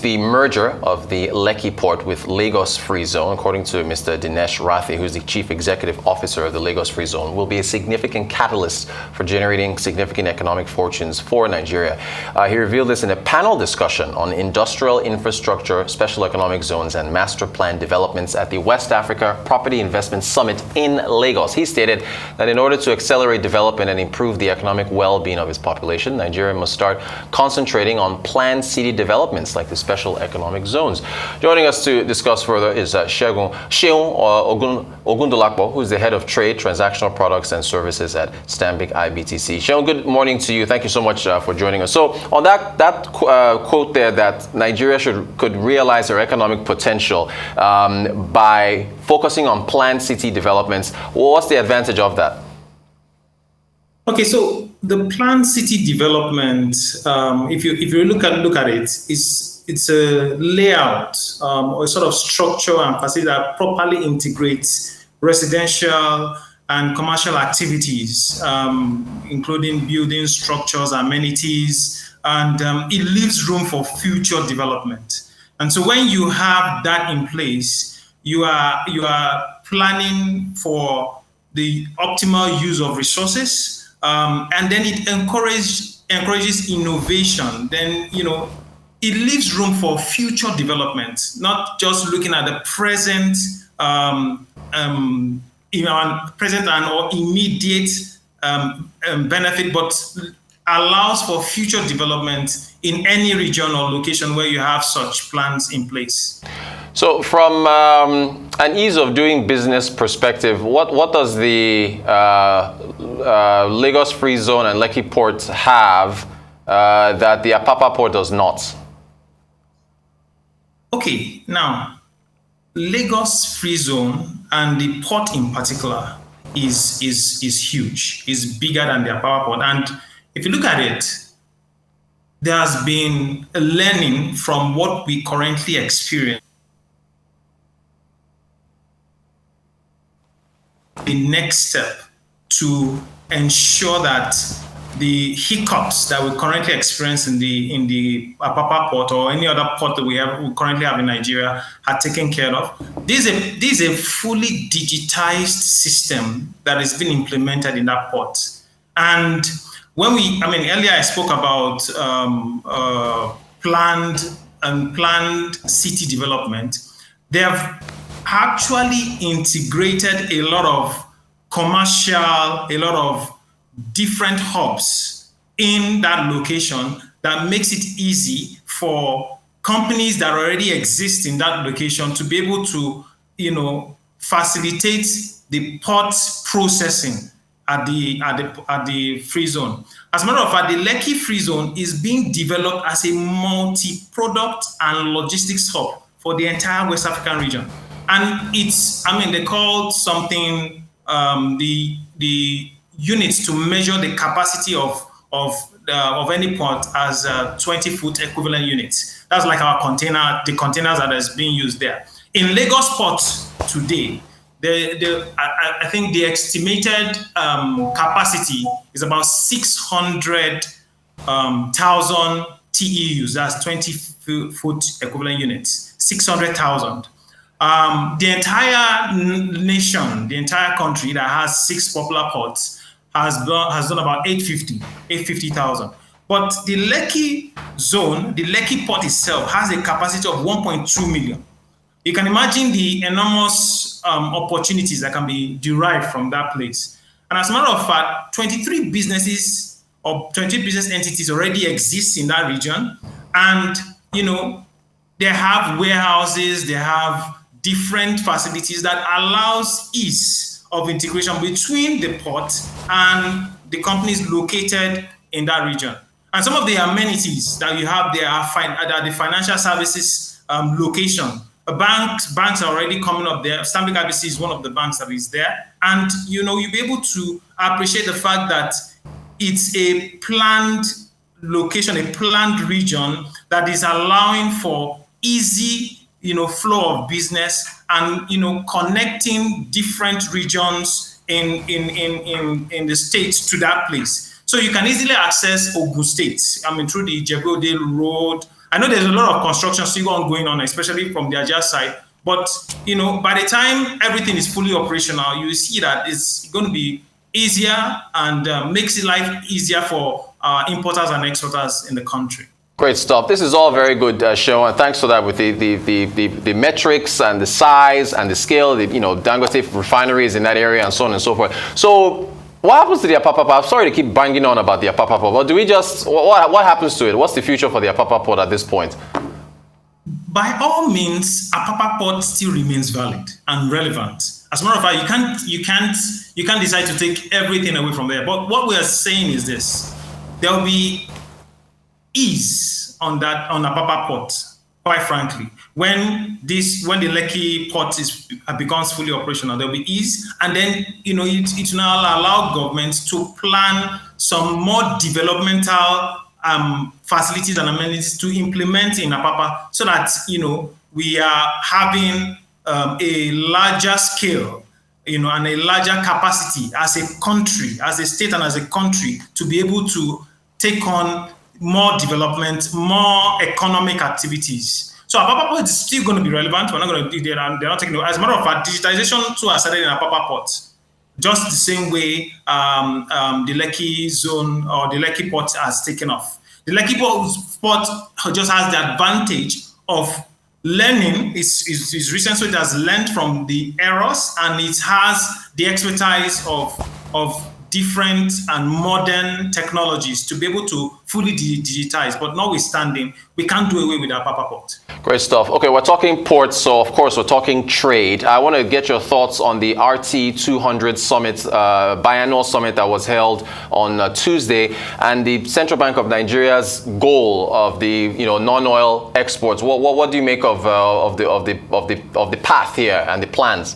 the merger of the Lekki Port with Lagos Free Zone, according to Mr. Dinesh Rathi, who's the Chief Executive Officer of the Lagos Free Zone, will be a significant catalyst for generating significant economic fortunes for Nigeria. He revealed this in a panel discussion on industrial infrastructure, special economic zones, and master plan developments at the West Africa Property Investment Summit in Lagos. He stated that in order to accelerate development and improve the economic well-being of its population, Nigeria must start concentrating on planned city developments like the special economic zones. Joining us to discuss further is Seun Ogundolapo, who's the head of Trade, Transactional Products and Services at Stanbic IBTC. Seun, good morning to you. Thank you so much for joining us. So on that quote there, that Nigeria could realize their economic potential by focusing on planned city developments, what's the advantage of that? Okay, so the planned city development, if you look at it, it's a layout or a sort of structure and facility that properly integrates residential and commercial activities, including building structures, amenities, and it leaves room for future development. And so when you have that in place, you are planning for the optimal use of resources. And then it encourages innovation. Then, it leaves room for future development, not just looking at the present, present and or immediate benefit, but allows for future development in any region or location where you have such plans in place. So from an ease of doing business perspective, what does the Lagos Free Zone and Lekki Port have that the Apapa Port does not? Okay, now, Lagos Free Zone and the port in particular is huge, is bigger than the Apapa Port. And if you look at it, there has been a learning from what we currently experience. The next step to ensure that the hiccups that we currently experience in the Apapa Port or any other port that we currently have in Nigeria are taken care of. This is a fully digitized system that has been implemented in that port. And earlier I spoke about planned city development. They have actually integrated a lot of commercial, a lot of different hubs in that location that makes it easy for companies that already exist in that location to be able to, facilitate the port processing at the free zone. As a matter of fact, the Lekki Free Zone is being developed as a multi-product and logistics hub for the entire West African region. And they call something the units to measure the capacity of any port as 20-foot equivalent units. That's like the containers that is being used there. In Lagos Port today, I think the estimated capacity is about 600,000 TEUs. That's 20-foot equivalent units. 600,000. The entire nation, the entire country that has 6 popular ports has done about 850,000. But the Lekki zone, the Lekki port itself has a capacity of 1.2 million. You can imagine the enormous opportunities that can be derived from that place. And as a matter of fact, 23 business entities already exist in that region. And, they have warehouses, they have different facilities that allows ease of integration between the port and the companies located in that region. And some of the amenities that you have there are the financial services location. Banks are already coming up there. Stanbic IBTC is one of the banks that is there. And, you'll be able to appreciate the fact that it's a planned location, a planned region that is allowing for easy, flow of business and, connecting different regions in the states to that place. So you can easily access Ogun State, through the Ijebu-Ode Road, I know there's a lot of construction still going on, especially from the Ajah side. But, by the time everything is fully operational, you see that it's going to be easier and makes life easier for importers and exporters in the country. Great stuff. This is all very good, Seun, and thanks for that with the metrics and the size and the scale. Dangote refineries in that area and so on and so forth. So, what happens to the Apapa? I'm sorry to keep banging on about the Apapa, but do we just what happens to it? What's the future for the Apapa port at this point? By all means, Apapa port still remains valid and relevant. As a matter of fact, you can't decide to take everything away from there. But what we are saying is this: there will be ease on Apapa port, quite frankly. When the Lekki port becomes fully operational, there will be ease, and then it will now allow governments to plan some more developmental facilities and amenities to implement in Apapa, so that we are having a larger scale, and a larger capacity as a country, as a state, and as a country to be able to take on more development, more economic activities. So Apapa port is still going to be relevant. We're not going to do that. They're not taking it. As a matter of fact, digitization too has started in Apapa port, just the same way the Lekki zone or the Lekki port has taken off. The Lekki port just has the advantage of learning. It's recent, so it has learned from the errors, and it has the expertise of different and modern technologies to be able to fully digitize. But notwithstanding, we can't do away with our Apapa port. Great stuff. Okay, we're talking ports, so of course we're talking trade. I want to get your thoughts on the RT200 summit, biannual summit that was held on Tuesday, and the Central Bank of Nigeria's goal of the non-oil exports. What do you make of the path here and the plans?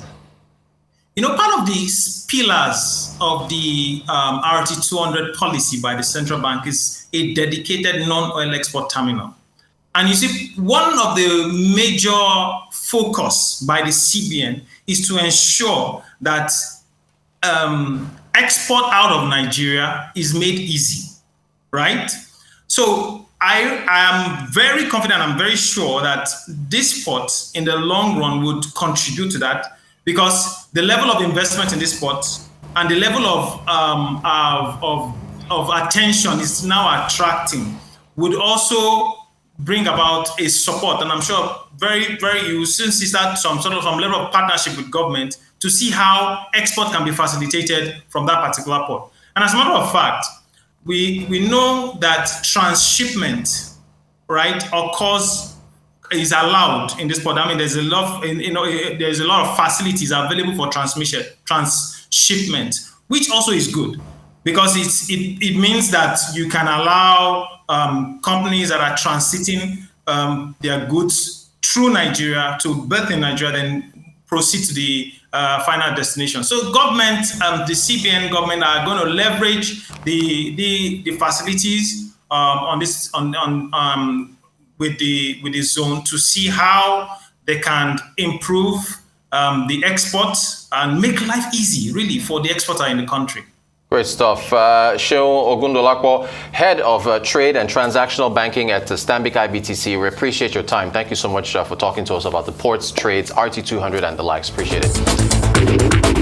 Part of the pillars of the RT200 policy by the central bank is a dedicated non-oil export terminal. And you see, one of the major focus by the CBN is to ensure that export out of Nigeria is made easy, right? So I am very confident, I'm very sure that this port in the long run would contribute to that, because the level of investment in this port and the level of attention is now attracting would also bring about a support, and I'm sure very, very you soon see that some level of partnership with government to see how export can be facilitated from that particular port. And as a matter of fact, we know that transshipment, right, is allowed in this port. I mean, there's a lot of facilities available for transshipment, which also is good, because it means that you can allow companies that are transiting their goods through Nigeria to berth in Nigeria, then proceed to the final destination. So government, the CBN government, are going to leverage the facilities with the zone to see how they can improve the export and make life easy, really, for the exporter in the country. Great stuff. Seun Ogundolapo, Head of Trade and Transactional Banking at Stanbic IBTC. We appreciate your time. Thank you so much for talking to us about the ports, trades, RT200 and the likes. Appreciate it.